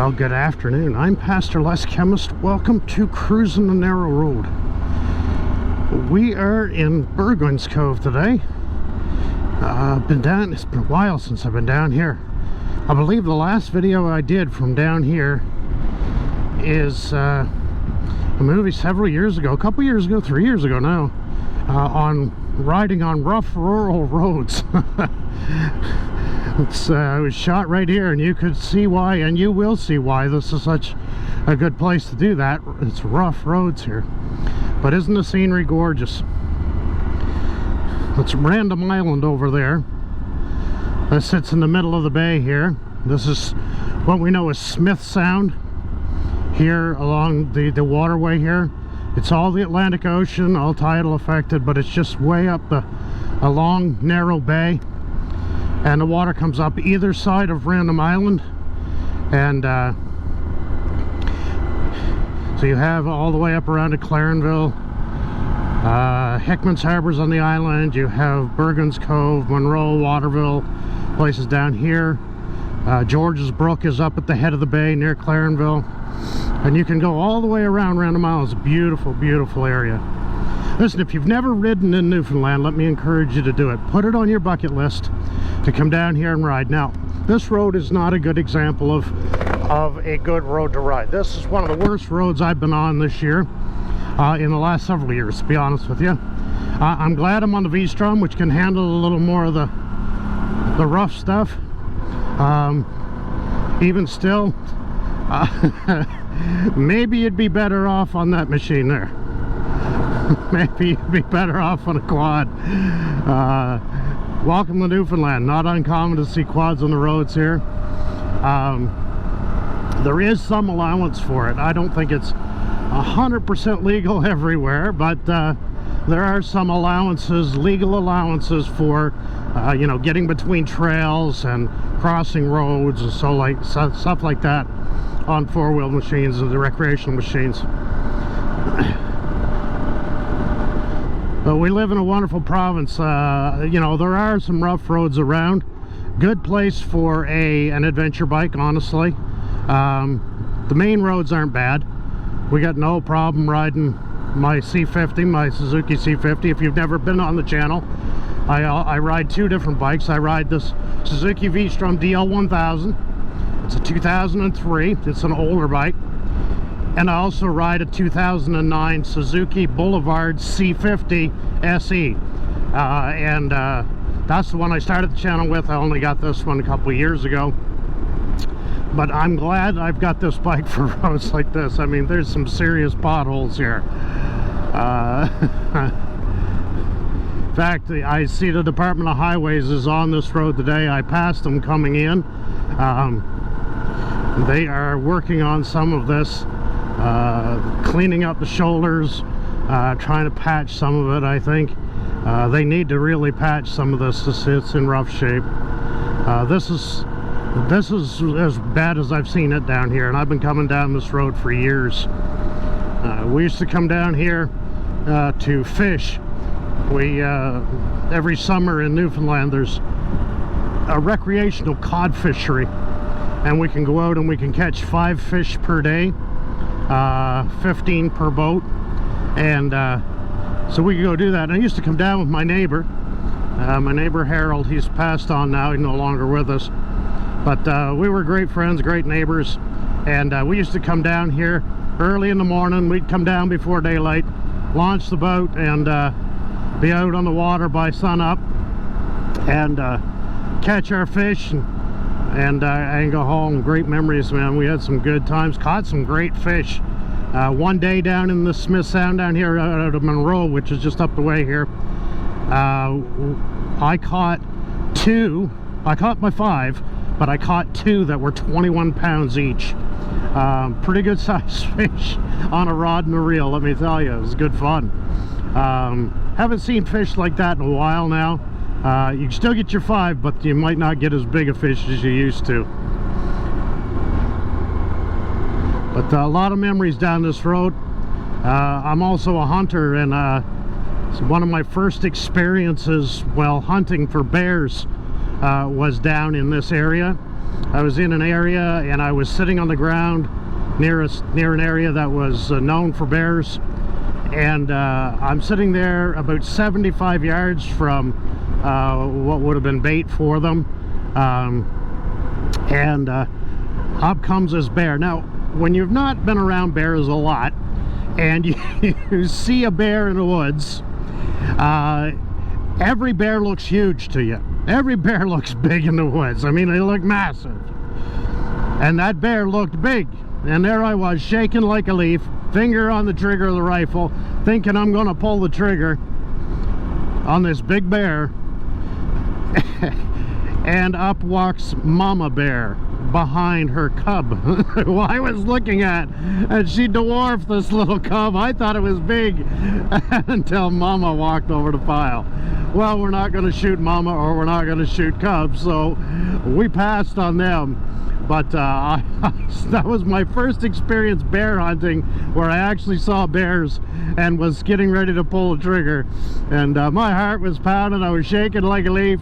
Well, good afternoon. I'm Pastor Les Chemist. Welcome to Cruisin' the Narrow Road. We are in Burgoyne's Cove today. It's been a while since I've been down here. I believe the last video I did from down here is a movie several years ago, a couple years ago, 3 years ago now, on riding on rough rural roads. It was shot right here, and you could see why, and you will see why this is such a good place to do that. It's rough roads here, but isn't the scenery gorgeous? It's Random Island over there. That sits in the middle of the bay here. This is what we know as Smith Sound here along the waterway here. It's all the Atlantic Ocean, all tidal affected, but it's just way up a long narrow bay, and the water comes up either side of Random Island. And so you have all the way up around to Clarenville. Hickman's Harbor's on the island. You have Burgoyne's Cove, Monroe, Waterville, places down here. George's Brook is up at the head of the bay near Clarenville, and you can go all the way around Random Island. It's a beautiful, beautiful area. Listen, if you've never ridden in Newfoundland, let me encourage you to do it. Put it on your bucket list to come down here and ride. Now, this road is not a good example of a good road to ride. This is one of the worst roads I've been on this year, in the last several years, to be honest with you. I'm glad I'm on the V-Strom, which can handle a little more of the rough stuff. Even still, maybe you'd be better off on that machine there. Maybe you'd be better off on a quad. Welcome to Newfoundland. Not uncommon to see quads on the roads here. There is some allowance for it. I don't think it's 100% legal everywhere, but there are some allowances, legal allowances for you know, getting between trails and crossing roads and stuff like that on four-wheel machines and the recreational machines. But we live in a wonderful province. You know, there are some rough roads around. Good place for an adventure bike, honestly. The main roads aren't bad. We got no problem riding my C50, my Suzuki C50. If you've never been on the channel, I ride two different bikes. I ride this Suzuki V-Strom DL1000. It's a 2003. It's an older bike. And I also ride a 2009 Suzuki Boulevard C50 SE. That's the one I started the channel with. I only got this one a couple of years ago. But I'm glad I've got this bike for roads like this. I mean, there's some serious potholes here. In fact, I see the Department of Highways is on this road today. I passed them coming in. They are working on some of this, cleaning up the shoulders, trying to patch some of it, I think. They need to really patch some of this. It's in rough shape. This is as bad as I've seen it down here, and I've been coming down this road for years. We used to come down here to fish. Every summer in Newfoundland there's a recreational cod fishery, and we can go out and we can catch 5 fish per day, 15 per boat, and so we could go do that. And I used to come down with my neighbor Harold. He's passed on now, he's no longer with us, but we were great friends, great neighbors, and we used to come down here early in the morning. We'd come down before daylight, launch the boat, and be out on the water by sunup, and catch our fish and go home. Great memories, man. We had some good times, caught some great fish. One day down in the Smith Sound down here out of Monroe, which is just up the way here, I caught my 5, but I caught 2 that were 21 pounds each. Pretty good sized fish on a rod and a reel, let me tell you. It was good fun. Haven't seen fish like that in a while now. You can still get your 5, but you might not get as big a fish as you used to. But a lot of memories down this road. I'm also a hunter, and so one of my first experiences while hunting for bears was down in this area. I was in an area and I was sitting on the ground near an area that was known for bears, and I'm sitting there about 75 yards from what would have been bait for them, and up comes this bear. Now, when you've not been around bears a lot and you see a bear in the woods, every bear looks huge to you. Every bear looks big in the woods. I mean, they look massive. And that bear looked big. And there I was, shaking like a leaf, finger on the trigger of the rifle, thinking I'm going to pull the trigger on this big bear. And up walks Mama Bear behind her cub, who I was looking at, and she dwarfed this little cub. I thought it was big until Mama walked over the pile. Well, we're not going to shoot Mama, or we're not going to shoot cubs, so we passed on them. But that was my first experience bear hunting, where I actually saw bears and was getting ready to pull the trigger. And my heart was pounding, I was shaking like a leaf.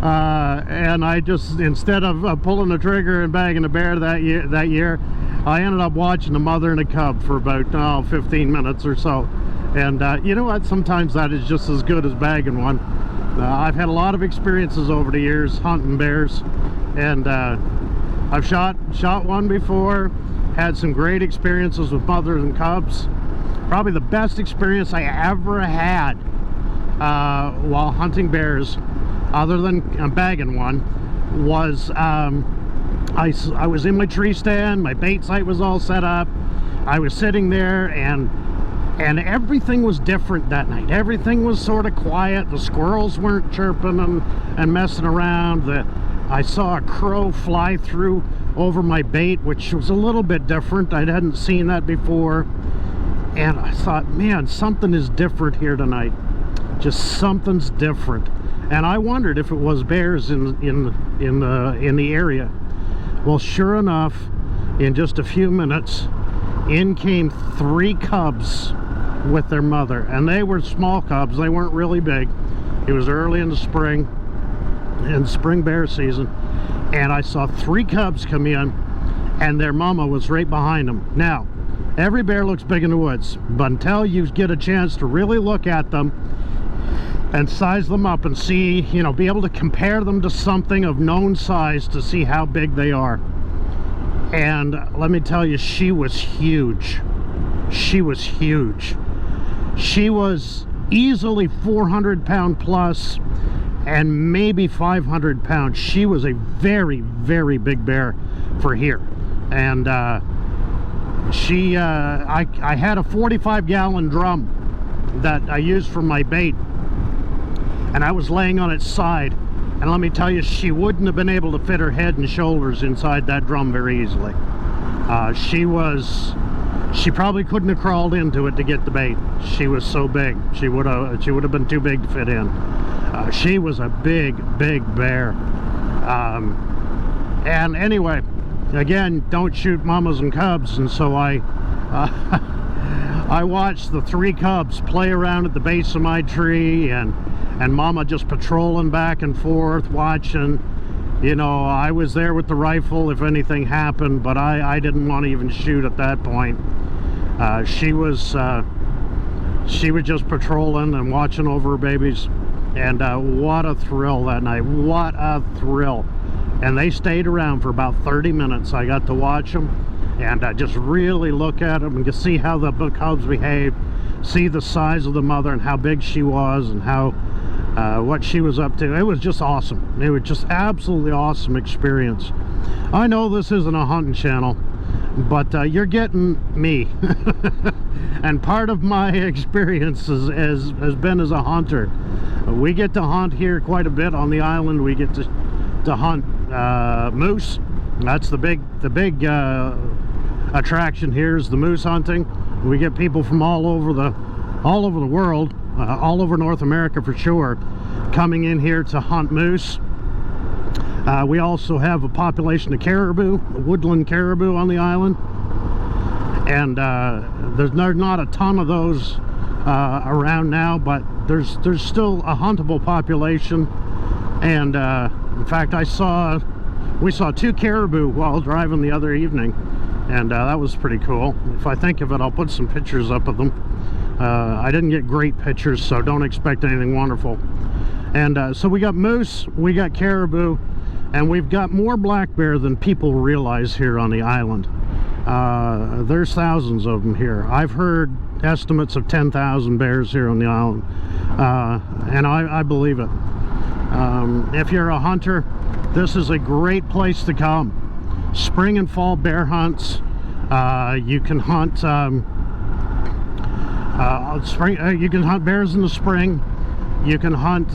And I just, instead of pulling the trigger and bagging the bear that year, I ended up watching the mother and the cub for about 15 minutes or so. And you know what, sometimes that is just as good as bagging one. I've had a lot of experiences over the years hunting bears, and I've shot one before, had some great experiences with mothers and cubs. Probably the best experience I ever had while hunting bears, other than bagging one, was I was in my tree stand, my bait site was all set up, I was sitting there, and everything was different that night. Everything was sort of quiet. The squirrels weren't chirping and messing around. I saw a crow fly through over my bait, which was a little bit different. I hadn't seen that before. And I thought, man, something is different here tonight. Just something's different. And I wondered if it was bears in the area. Well, sure enough, in just a few minutes, in came 3 cubs with their mother. And they were small cubs. They weren't really big. It was early in the spring, in spring bear season. And I saw 3 cubs come in, and their mama was right behind them. Now, every bear looks big in the woods, but until you get a chance to really look at them and size them up and see, you know, be able to compare them to something of known size to see how big they are. And let me tell you, she was huge. She was huge. She was easily 400-pound plus, and maybe 500 pounds. She was a very, very big bear for here. And I had a 45-gallon drum that I used for my bait, and I was laying on its side, and let me tell you, she wouldn't have been able to fit her head and shoulders inside that drum very easily. She probably couldn't have crawled into it to get the bait. She was so big. She would have been too big to fit in. She was a big, big bear. And anyway, again, don't shoot mamas and cubs. And so I watched the 3 cubs play around at the base of my tree, and mama just patrolling back and forth, watching. You know, I was there with the rifle if anything happened, but I didn't want to even shoot at that point. She was just patrolling and watching over her babies. And what a thrill that night. What a thrill. And they stayed around for about 30 minutes. I got to watch them and just really look at them and to see how the cubs behaved, see the size of the mother and how big she was, and how what she was up to. It was just awesome. It was just absolutely awesome experience. I know this isn't a hunting channel, but you're getting me. And part of my experience has been as a hunter. We get to hunt here quite a bit on the island. We get to hunt moose. That's the big attraction here, is the moose hunting. We get people from all over the world, all over North America for sure, coming in here to hunt moose. We also have a population of caribou, woodland caribou on the island, and there's not a ton of those around now, but there's still a huntable population. And in fact, I saw We saw 2 caribou while driving the other evening, and that was pretty cool. If I think of it, I'll put some pictures up of them. I didn't get great pictures, so don't expect anything wonderful. And so we got moose, we got caribou, and we've got more black bear than people realize here on the island. There's thousands of them here. I've heard estimates of 10,000 bears here on the island, and I believe it. If you're a hunter, this is a great place to come. Spring and fall bear hunts. You can hunt you can hunt bears in the spring. You can hunt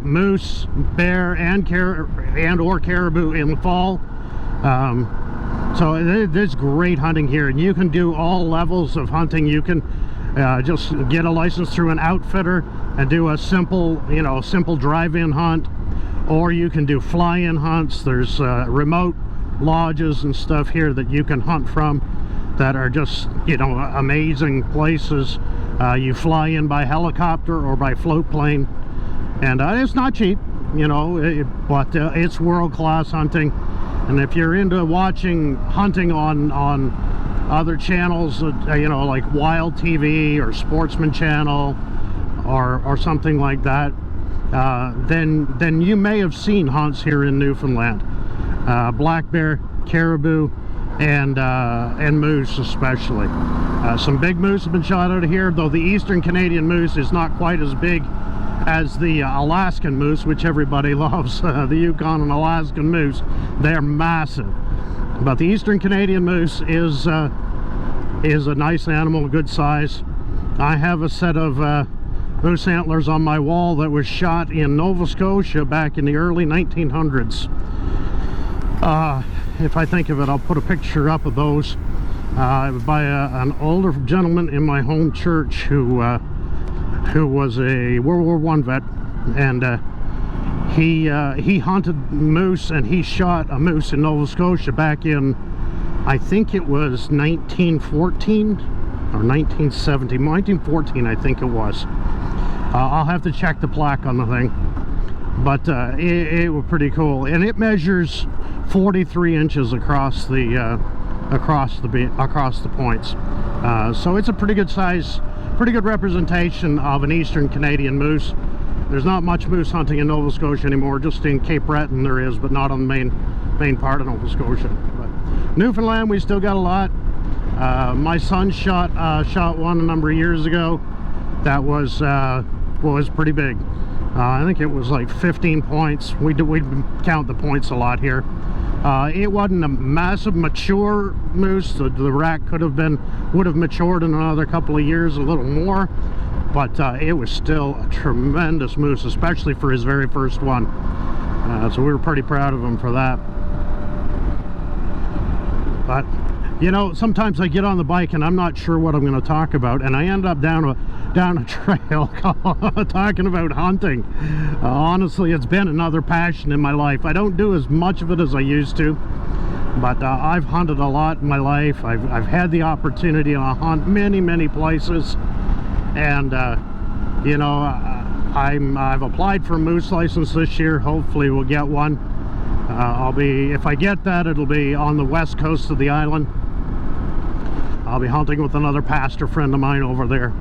moose, bear, and or caribou in the fall. So there's great hunting here, and you can do all levels of hunting. You can just get a license through an outfitter and do a simple, simple drive-in hunt, or you can do fly-in hunts. There's remote lodges and stuff here that you can hunt from that are just, amazing places. You fly in by helicopter or by float plane, and it's not cheap, but it's world-class hunting. And if you're into watching hunting on other channels, like Wild TV or Sportsman Channel or something like that, then you may have seen hunts here in Newfoundland. Black bear, caribou, and moose especially. Some big moose have been shot out of here, though the eastern Canadian moose is not quite as big as the Alaskan moose, which everybody loves. The Yukon and Alaskan moose, they're massive. But the eastern Canadian moose is a nice animal, good size. I have a set of moose antlers on my wall that was shot in Nova Scotia back in the early 1900s. If I think of it, I'll put a picture up of those by an older gentleman in my home church who was a World War I vet, and he hunted moose, and he shot a moose in Nova Scotia back in, I think it was 1914 or 1914 I think it was. I'll have to check the plaque on the thing, but it was pretty cool, and it measures 43 inches across the points. So it's a pretty good size, pretty good representation of an eastern Canadian moose. There's not much moose hunting in Nova Scotia anymore. Just in Cape Breton there is, but not on the main part of Nova Scotia. But Newfoundland, we still got a lot. My son shot one a number of years ago. That was pretty big. I think it was like 15 points. We count the points a lot here. It wasn't a massive mature moose. The rack would have matured in another couple of years, a little more, but it was still a tremendous moose, especially for his very first one. So we were pretty proud of him for that. But sometimes I get on the bike and I'm not sure what I'm going to talk about, and I end up down a trail talking about hunting. Honestly, it's been another passion in my life. I don't do as much of it as I used to, but I've hunted a lot in my life. I've had the opportunity to hunt many places, and I've applied for a moose license this year. Hopefully we'll get one. If I get that, it'll be on the west coast of the island. I'll be hunting with another pastor friend of mine over there.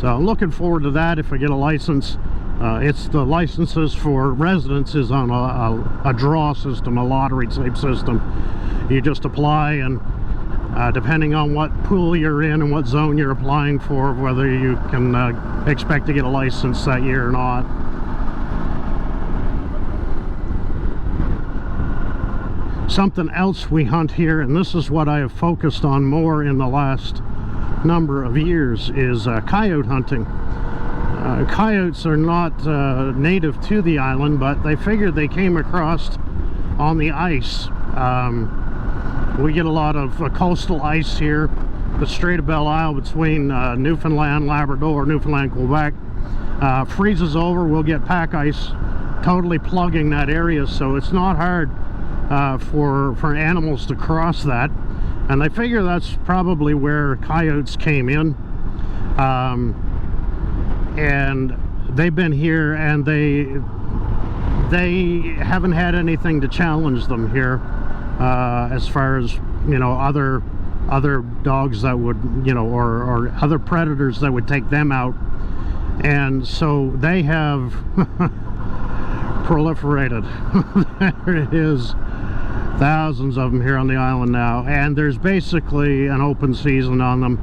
So I'm looking forward to that if I get a license. It's the licenses for residents is on a draw system, a lottery type system. You just apply, and depending on what pool you're in and what zone you're applying for, whether you can expect to get a license that year or not. Something else we hunt here, and this is what I have focused on more in the last number of years, is coyote hunting. Coyotes are not native to the island, but they figured they came across on the ice. We get a lot of coastal ice here. The Strait of Belle Isle between Newfoundland, Labrador, Newfoundland, Quebec freezes over. We'll get pack ice totally plugging that area, so it's not hard for animals to cross that, and they figure that's probably where coyotes came in, and they've been here, and they haven't had anything to challenge them here, as far as, you know, other dogs that would, you know, or other predators that would take them out. And so they have proliferated. There it is, thousands of them here on the island now, and there's basically an open season on them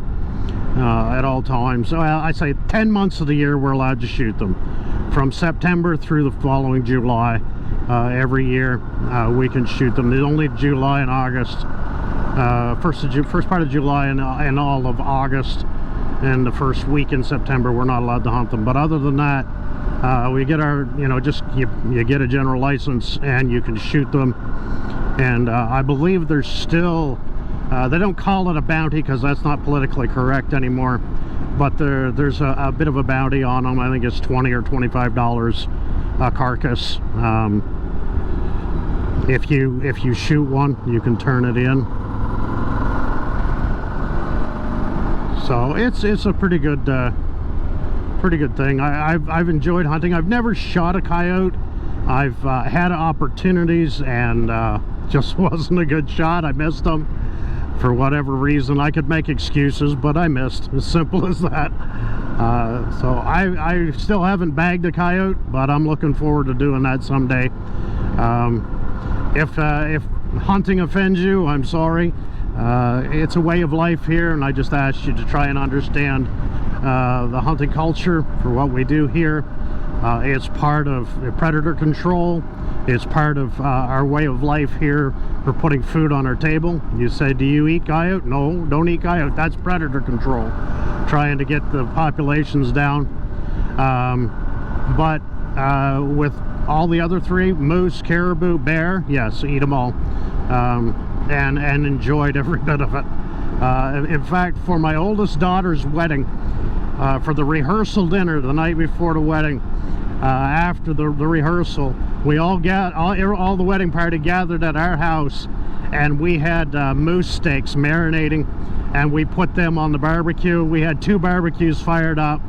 at all times. So I say 10 months of the year we're allowed to shoot them, from September through the following July. Every year we can shoot them. There's only July and August, first part of July and all of August, and the first week in September we're not allowed to hunt them. But other than that, we get our, you know, just you get a general license and you can shoot them. And I believe there's still, they don't call it a bounty because that's not politically correct anymore, but there's a bit of a bounty on them. I think it's $20 or $25 a carcass. If you shoot one, you can turn it in. So it's a pretty good thing. I've enjoyed hunting. I've never shot a coyote. I've had opportunities and just wasn't a good shot. I missed them for whatever reason. I could make excuses, but I missed. As simple as that. So I still haven't bagged a coyote, but I'm looking forward to doing that someday. If hunting offends you, I'm sorry. It's a way of life here, and I just asked you to try and understand the hunting culture for what we do here. It's part of predator control. It's part of our way of life here for putting food on our table. You say, do you eat coyote? No, don't eat coyote. That's predator control, trying to get the populations down. But with all the other three, moose, caribou, bear, yes, eat them all. And enjoyed every bit of it. In fact, for my oldest daughter's wedding, for the rehearsal dinner the night before the wedding, after the rehearsal, we all the wedding party gathered at our house, and we had moose steaks marinating, and we put them on the barbecue. We had 2 barbecues fired up,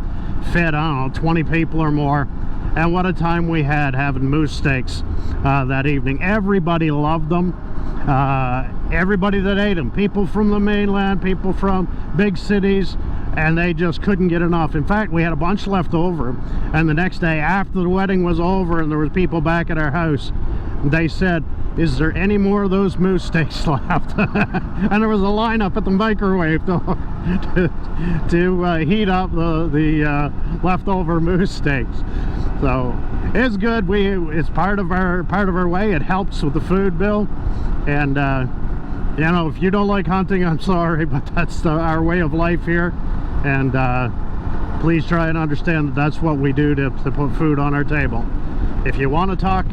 fed, I don't know, 20 people or more. And what a time we had having moose steaks that evening. Everybody loved them. Everybody that ate them, people from the mainland, people from big cities, and they just couldn't get enough. In fact, we had a bunch left over, and the next day after the wedding was over and there was people back at our house, they said, is there any more of those moose steaks left? And there was a lineup at the microwave to heat up the leftover moose steaks. So it's good. It's part of our way. It helps with the food bill. And you know, if you don't like hunting, I'm sorry, but that's our way of life here. And please try and understand that that's what we do to put food on our table. If you want to talk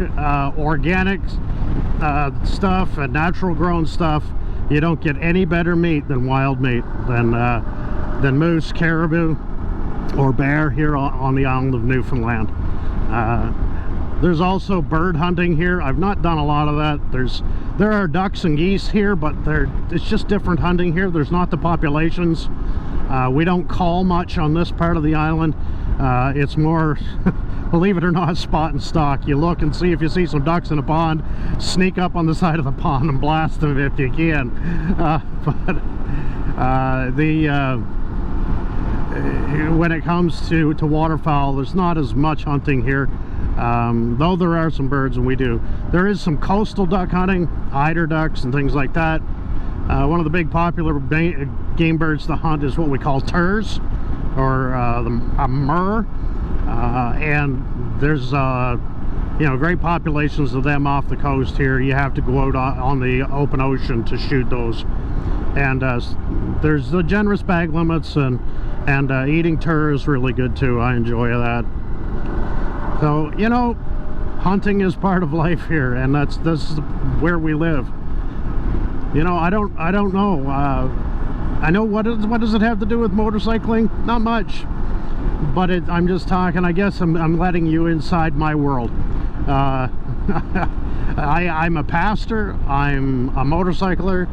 organic stuff and natural grown stuff, you don't get any better meat than wild meat, than moose, caribou, or bear here on the island of Newfoundland. There's also bird hunting here. I've not done a lot of that. There are ducks and geese here, but it's just different hunting here. There's not the populations. We don't call much on this part of the island. It's more, believe it or not, spot and stalk. You look and see if you see some ducks in a pond, sneak up on the side of the pond and blast them if you can. When it comes to waterfowl, there's not as much hunting here. Though there are some birds, and there is some coastal duck hunting, eider ducks and things like that. One of the big popular game birds to hunt is what we call turs, or a murre, and there's you know, great populations of them off the coast here. You have to go out on the open ocean to shoot those, and there's the generous bag limits, and eating tur is really good too. I enjoy that. So, you know, hunting is part of life here, and this is where we live. You know, I don't know. I know what does it have to do with motorcycling? Not much. But I'm just talking. I guess I'm letting you inside my world. I'm a pastor. I'm a motorcycler.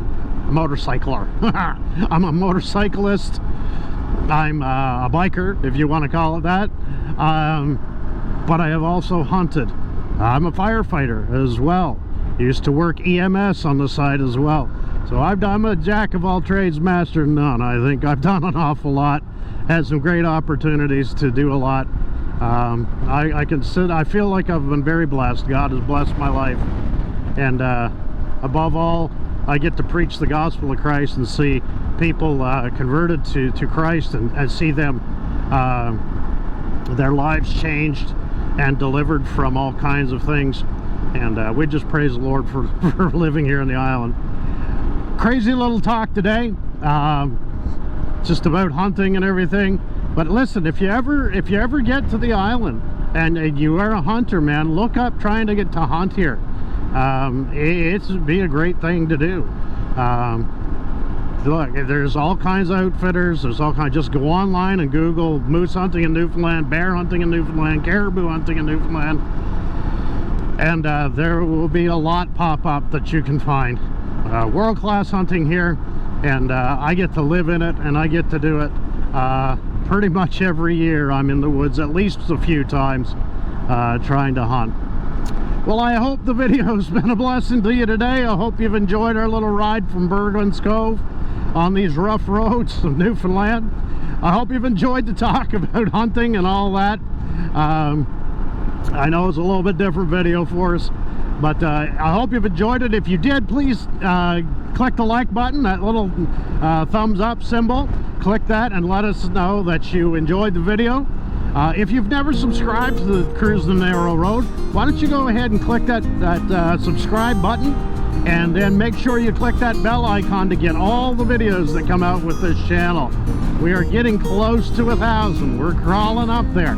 I'm a motorcyclist. I'm a biker, if you want to call it that. But I have also hunted, I'm a firefighter as well. Used to work EMS on the side as well. So I'm a jack of all trades, master of none. I think I've done an awful lot. Had some great opportunities to do a lot. I feel like I've been very blessed. God has blessed my life. And above all, I get to preach the gospel of Christ and see people converted to Christ, and see them, their lives changed and delivered from all kinds of things. And we just praise the Lord for living here in the island. Crazy little talk today, just about hunting and everything. But listen, if you ever get to the island and you are a hunter, man, look up trying to get to hunt here. It'd be a great thing to do. Look, there's all kinds of outfitters. There's all kinds. Just go online and Google moose hunting in Newfoundland, bear hunting in Newfoundland, caribou hunting in Newfoundland, and there will be a lot pop up that you can find. World-class hunting here, and I get to live in it, and I get to do it pretty much every year. I'm in the woods at least a few times trying to hunt. Well, I hope the video's been a blessing to you today. I hope you've enjoyed our little ride from Bergman's Cove on these rough roads of Newfoundland. I hope you've enjoyed the talk about hunting and all that. I know it's a little bit different video for us, but I hope you've enjoyed it. If you did, please click the like button, that little thumbs up symbol. Click that and let us know that you enjoyed the video. If you've never subscribed to the Cruisin' Narrow Road, why don't you go ahead and click that subscribe button, and then make sure you click that bell icon to get all the videos that come out with this channel. We are getting close to 1,000. We're crawling up there,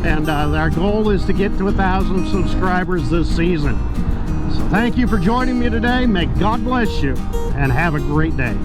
and our goal is to get to 1,000 subscribers this season. So thank you for joining me today. May God bless you, and have a great day.